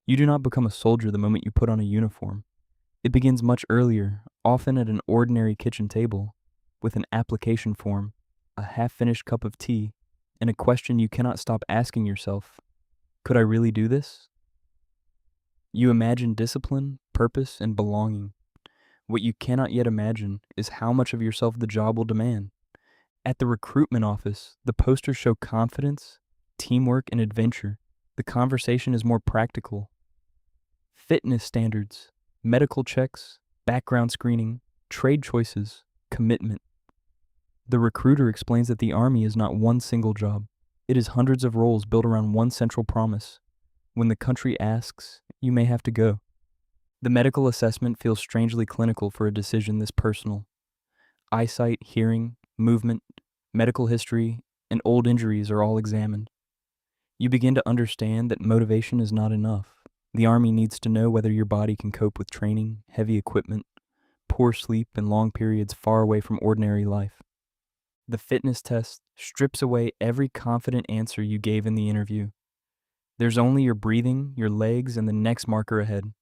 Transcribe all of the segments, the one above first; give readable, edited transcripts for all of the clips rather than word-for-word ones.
You do not become a soldier the moment you put on a uniform. It begins much earlier, often at an ordinary kitchen table, with an application form, a half-finished cup of tea, and a question you cannot stop asking yourself: could I really do this? You imagine discipline, purpose, and belonging. What you cannot yet imagine is how much of yourself the job will demand. At the recruitment office, the posters show confidence, teamwork, and adventure. The conversation is more practical. Fitness standards, medical checks, background screening, trade choices, commitment. The recruiter explains that the Army is not one single job. It is hundreds of roles built around one central promise. When the country asks, you may have to go. The medical assessment feels strangely clinical for a decision this personal. Eyesight, hearing, movement, medical history, and old injuries are all examined. You begin to understand that motivation is not enough. The Army needs to know whether your body can cope with training, heavy equipment, poor sleep, and long periods far away from ordinary life. The fitness test strips away every confident answer you gave in the interview. There's only your breathing, your legs, and the next marker ahead.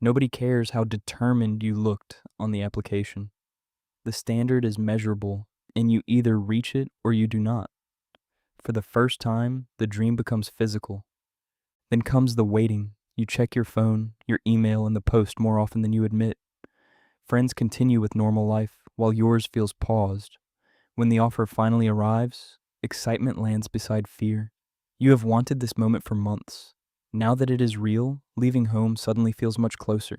Nobody cares how determined you looked on the application. The standard is measurable, and you either reach it or you do not. For the first time, the dream becomes physical. Then comes the waiting. You check your phone, your email, and the post more often than you admit. Friends continue with normal life, while yours feels paused. When the offer finally arrives, excitement lands beside fear. You have wanted this moment for months. Now that it is real, leaving home suddenly feels much closer.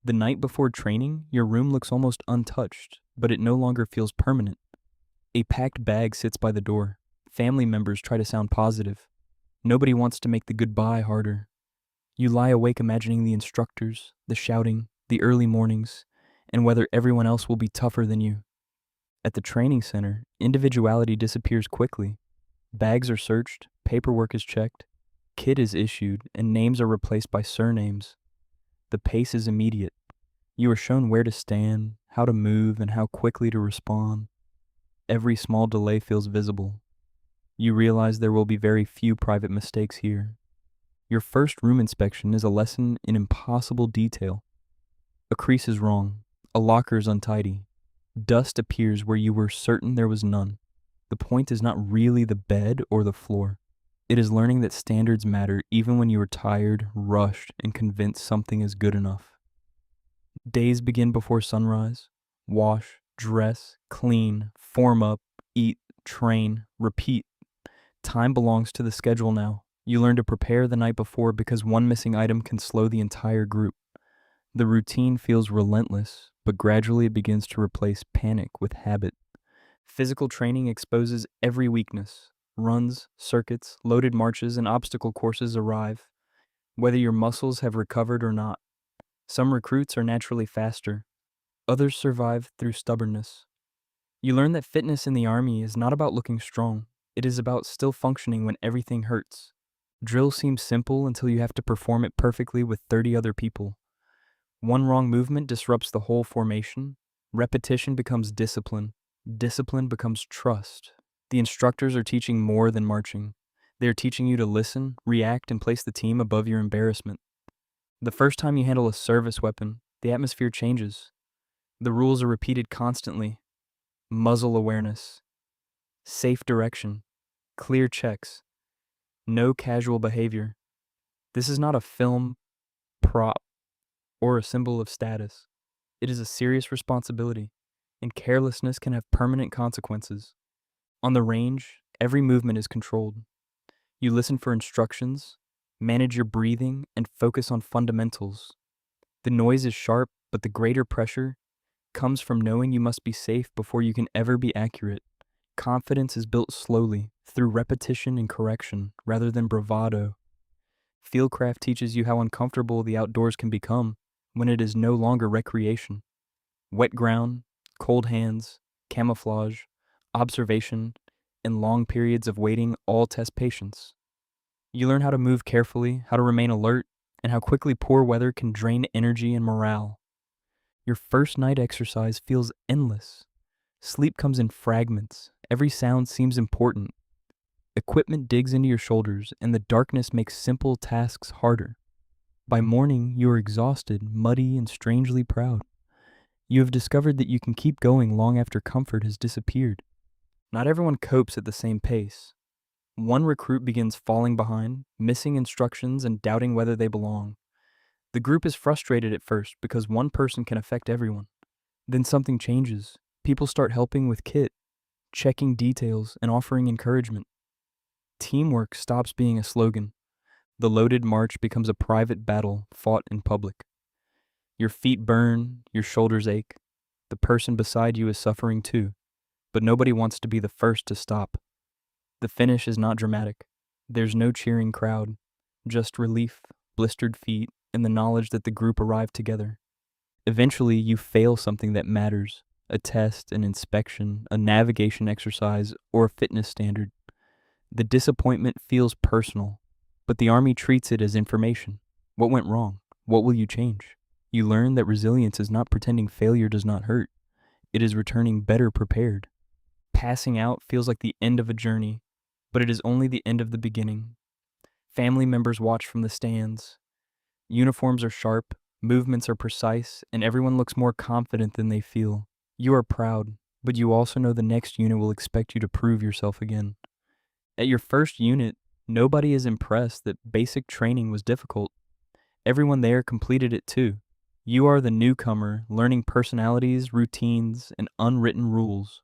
The night before training, your room looks almost untouched, but it no longer feels permanent. A packed bag sits by the door. Family members try to sound positive. Nobody wants to make the goodbye harder. You lie awake imagining the instructors, the shouting, the early mornings, and whether everyone else will be tougher than you. At the training center, individuality disappears quickly. Bags are searched, paperwork is checked, kit is issued, and names are replaced by surnames. The pace is immediate. You are shown where to stand, how to move, and how quickly to respond. Every small delay feels visible. You realize there will be very few private mistakes here. Your first room inspection is a lesson in impossible detail. A crease is wrong. A locker is untidy. Dust appears where you were certain there was none. The point is not really the bed or the floor. It is learning that standards matter even when you are tired, rushed, and convinced something is good enough. Days begin before sunrise. Wash, dress, clean, form up, eat, train, repeat. Time belongs to the schedule now. You learn to prepare the night before because one missing item can slow the entire group. The routine feels relentless, but gradually it begins to replace panic with habit. Physical training exposes every weakness. Runs, circuits, loaded marches, and obstacle courses arrive, whether your muscles have recovered or not. Some recruits are naturally faster. Others survive through stubbornness. You learn that fitness in the Army is not about looking strong. It is about still functioning when everything hurts. Drill seems simple until you have to perform it perfectly with 30 other people. One wrong movement disrupts the whole formation. Repetition becomes discipline. Discipline becomes trust. The instructors are teaching more than marching. They are teaching you to listen, react, and place the team above your embarrassment. The first time you handle a service weapon, the atmosphere changes. The rules are repeated constantly. Muzzle awareness, safe direction, clear checks, no casual behavior. This is not a film prop or a symbol of status. It is a serious responsibility, and carelessness can have permanent consequences. On the range, every movement is controlled. You listen for instructions, manage your breathing, and focus on fundamentals. The noise is sharp, but the greater pressure comes from knowing you must be safe before you can ever be accurate. Confidence is built slowly, through repetition and correction, rather than bravado. Fieldcraft teaches you how uncomfortable the outdoors can become when it is no longer recreation. Wet ground, cold hands, camouflage, observation, and long periods of waiting all test patience. You learn how to move carefully, how to remain alert, and how quickly poor weather can drain energy and morale. Your first night exercise feels endless. Sleep comes in fragments. Every sound seems important. Equipment digs into your shoulders, and the darkness makes simple tasks harder. By morning, you are exhausted, muddy, and strangely proud. You have discovered that you can keep going long after comfort has disappeared. Not everyone copes at the same pace. One recruit begins falling behind, missing instructions, and doubting whether they belong. The group is frustrated at first because one person can affect everyone. Then something changes. People start helping with kit, checking details, and offering encouragement. Teamwork stops being a slogan. The loaded march becomes a private battle fought in public. Your feet burn, your shoulders ache. The person beside you is suffering too, but nobody wants to be the first to stop. The finish is not dramatic. There's no cheering crowd, just relief, blistered feet, and the knowledge that the group arrived together. Eventually, you fail something that matters, a test, an inspection, a navigation exercise, or a fitness standard. The disappointment feels personal, but the Army treats it as information. What went wrong? What will you change? You learn that resilience is not pretending failure does not hurt. It is returning better prepared. Passing out feels like the end of a journey, but it is only the end of the beginning. Family members watch from the stands. Uniforms are sharp, movements are precise, and everyone looks more confident than they feel. You are proud, but you also know the next unit will expect you to prove yourself again. At your first unit, nobody is impressed that basic training was difficult. Everyone there completed it too. You are the newcomer, learning personalities, routines, and unwritten rules.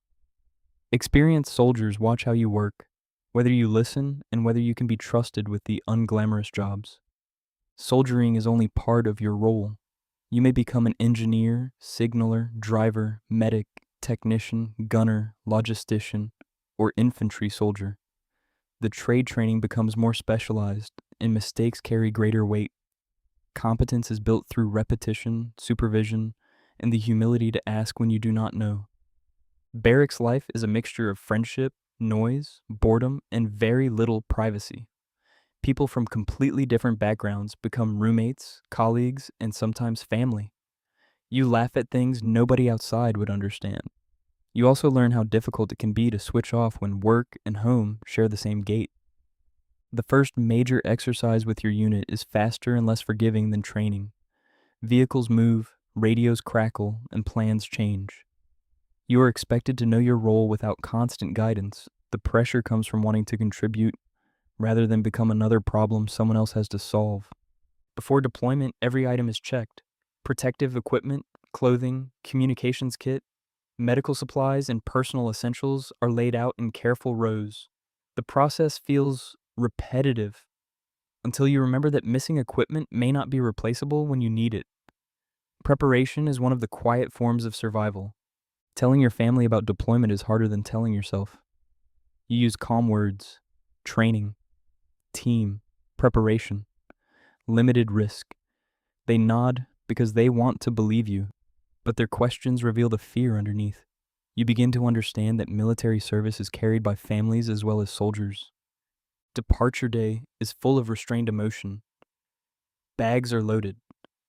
Experienced soldiers watch how you work, whether you listen and whether you can be trusted with the unglamorous jobs. Soldiering is only part of your role. You may become an engineer, signaler, driver, medic, technician, gunner, logistician, or infantry soldier. The trade training becomes more specialized, and mistakes carry greater weight. Competence is built through repetition, supervision, and the humility to ask when you do not know. Barracks life is a mixture of friendship, noise, boredom, and very little privacy. People from completely different backgrounds become roommates, colleagues, and sometimes family. You laugh at things nobody outside would understand. You also learn how difficult it can be to switch off when work and home share the same gate. The first major exercise with your unit is faster and less forgiving than training. Vehicles move, radios crackle, and plans change. You are expected to know your role without constant guidance. The pressure comes from wanting to contribute rather than become another problem someone else has to solve. Before deployment, every item is checked. Protective equipment, clothing, communications kit, medical supplies, and personal essentials are laid out in careful rows. The process feels repetitive until you remember that missing equipment may not be replaceable when you need it. Preparation is one of the quiet forms of survival. Telling your family about deployment is harder than telling yourself. You use calm words: training, team, preparation, limited risk. They nod because they want to believe you, but their questions reveal the fear underneath. You begin to understand that military service is carried by families as well as soldiers. Departure day is full of restrained emotion. Bags are loaded.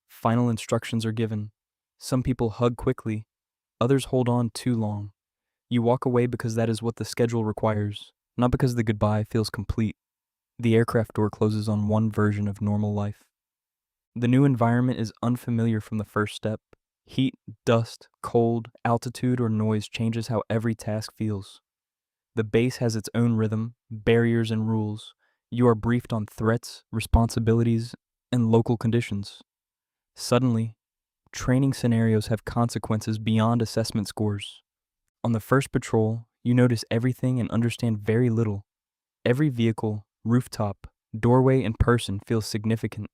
Final instructions are given. Some people hug quickly. Others hold on too long. You walk away because that is what the schedule requires, not because the goodbye feels complete. The aircraft door closes on one version of normal life. The new environment is unfamiliar from the first step. Heat, dust, cold, altitude, or noise changes how every task feels. The base has its own rhythm, barriers, and rules. You are briefed on threats, responsibilities, and local conditions. Suddenly, training scenarios have consequences beyond assessment scores. On the first patrol, you notice everything and understand very little. Every vehicle, rooftop, doorway, and person feels significant.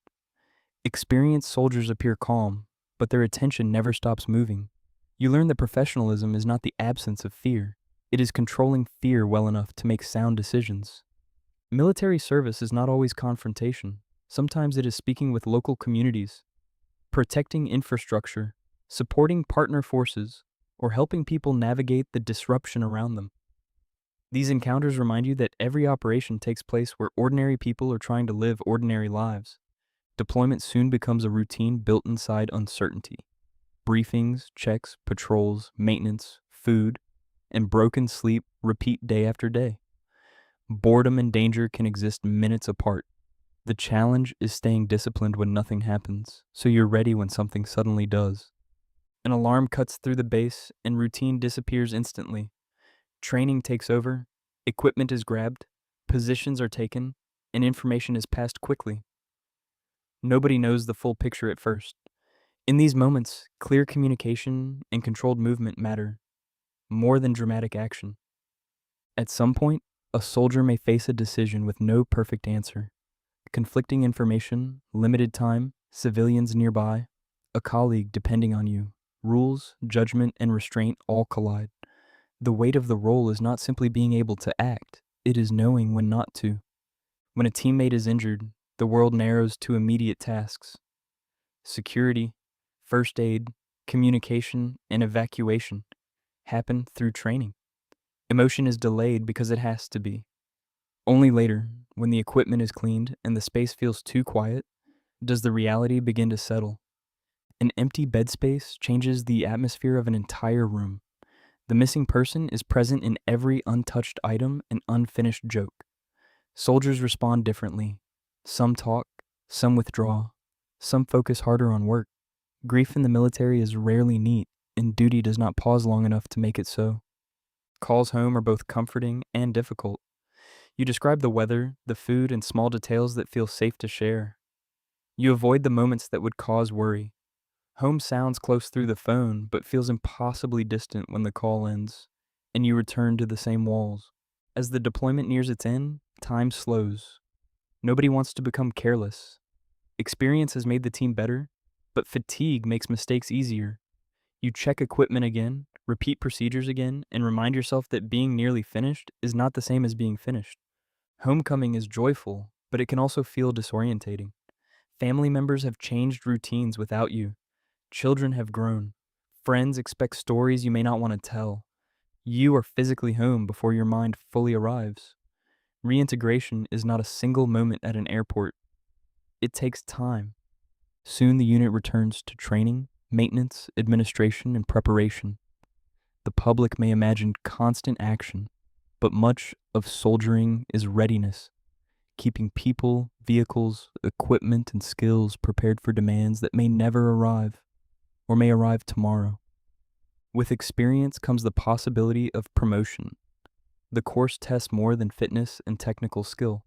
Experienced soldiers appear calm, but their attention never stops moving. You learn that professionalism is not the absence of fear. It is controlling fear well enough to make sound decisions. Military service is not always confrontation. Sometimes it is speaking with local communities, protecting infrastructure, supporting partner forces, or helping people navigate the disruption around them. These encounters remind you that every operation takes place where ordinary people are trying to live ordinary lives. Deployment soon becomes a routine built inside uncertainty. Briefings, checks, patrols, maintenance, food, and broken sleep repeat day after day. Boredom and danger can exist minutes apart. The challenge is staying disciplined when nothing happens, so you're ready when something suddenly does. An alarm cuts through the base, and routine disappears instantly. Training takes over, equipment is grabbed, positions are taken, and information is passed quickly. Nobody knows the full picture at first. In these moments, clear communication and controlled movement matter more than dramatic action. At some point, a soldier may face a decision with no perfect answer. Conflicting information, limited time, civilians nearby, a colleague depending on you. Rules, judgment, and restraint all collide. The weight of the role is not simply being able to act, it is knowing when not to. When a teammate is injured, the world narrows to immediate tasks. Security, first aid, communication, and evacuation happen through training. Emotion is delayed because it has to be. Only later, when the equipment is cleaned and the space feels too quiet, does the reality begin to settle. An empty bed space changes the atmosphere of an entire room. The missing person is present in every untouched item and unfinished joke. Soldiers respond differently. Some talk, some withdraw, some focus harder on work. Grief in the military is rarely neat, and duty does not pause long enough to make it so. Calls home are both comforting and difficult. You describe the weather, the food, and small details that feel safe to share. You avoid the moments that would cause worry. Home sounds close through the phone, but feels impossibly distant when the call ends, and you return to the same walls. As the deployment nears its end, time slows. Nobody wants to become careless. Experience has made the team better, but fatigue makes mistakes easier. You check equipment again, repeat procedures again, and remind yourself that being nearly finished is not the same as being finished. Homecoming is joyful, but it can also feel disorientating. Family members have changed routines without you. Children have grown. Friends expect stories you may not want to tell. You are physically home before your mind fully arrives. Reintegration is not a single moment at an airport. It takes time. Soon the unit returns to training, maintenance, administration, and preparation. The public may imagine constant action, but much of soldiering is readiness, keeping people, vehicles, equipment, and skills prepared for demands that may never arrive, or may arrive tomorrow. With experience comes the possibility of promotion. The course tests more than fitness and technical skill.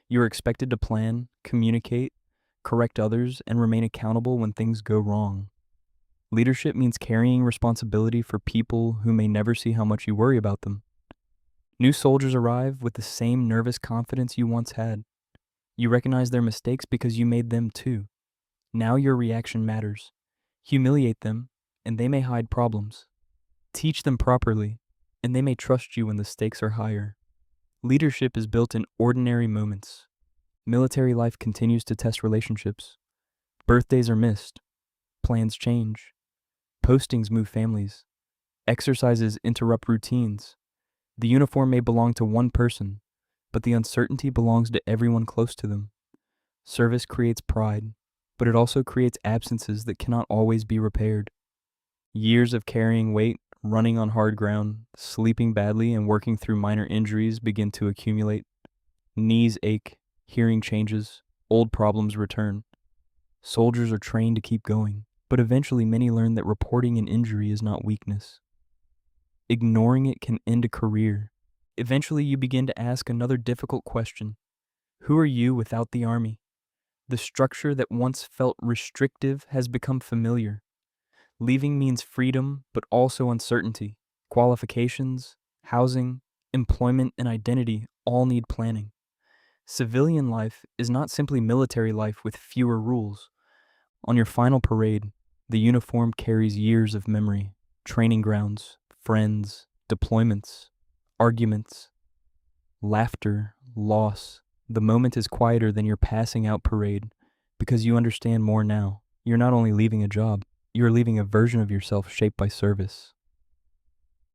You are expected to plan, communicate, correct others, and remain accountable when things go wrong. Leadership means carrying responsibility for people who may never see how much you worry about them. New soldiers arrive with the same nervous confidence you once had. You recognize their mistakes because you made them too. Now your reaction matters. Humiliate them, and they may hide problems. Teach them properly, and they may trust you when the stakes are higher. Leadership is built in ordinary moments. Military life continues to test relationships. Birthdays are missed. Plans change. Postings move families. Exercises interrupt routines. The uniform may belong to one person, but the uncertainty belongs to everyone close to them. Service creates pride, but it also creates absences that cannot always be repaired. Years of carrying weight, running on hard ground, sleeping badly, and working through minor injuries begin to accumulate. Knees ache, hearing changes, old problems return. Soldiers are trained to keep going, but eventually many learn that reporting an injury is not weakness. Ignoring it can end a career. Eventually you begin to ask another difficult question. Who are you without the Army? The structure that once felt restrictive has become familiar. Leaving means freedom, but also uncertainty. Qualifications, housing, employment, and identity all need planning. Civilian life is not simply military life with fewer rules. On your final parade, the uniform carries years of memory, training grounds, friends, deployments, arguments, laughter, loss. The moment is quieter than your passing out parade because you understand more now. You're not only leaving a job, you're leaving a version of yourself shaped by service.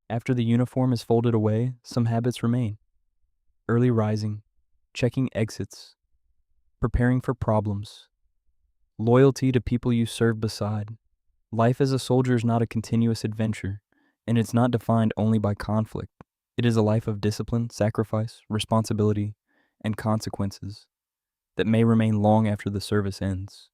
After the uniform is folded away, some habits remain. Early rising, checking exits, preparing for problems, loyalty to people you serve beside. Life as a soldier is not a continuous adventure, and it's not defined only by conflict. It is a life of discipline, sacrifice, responsibility, and consequences. that may remain long after the service ends.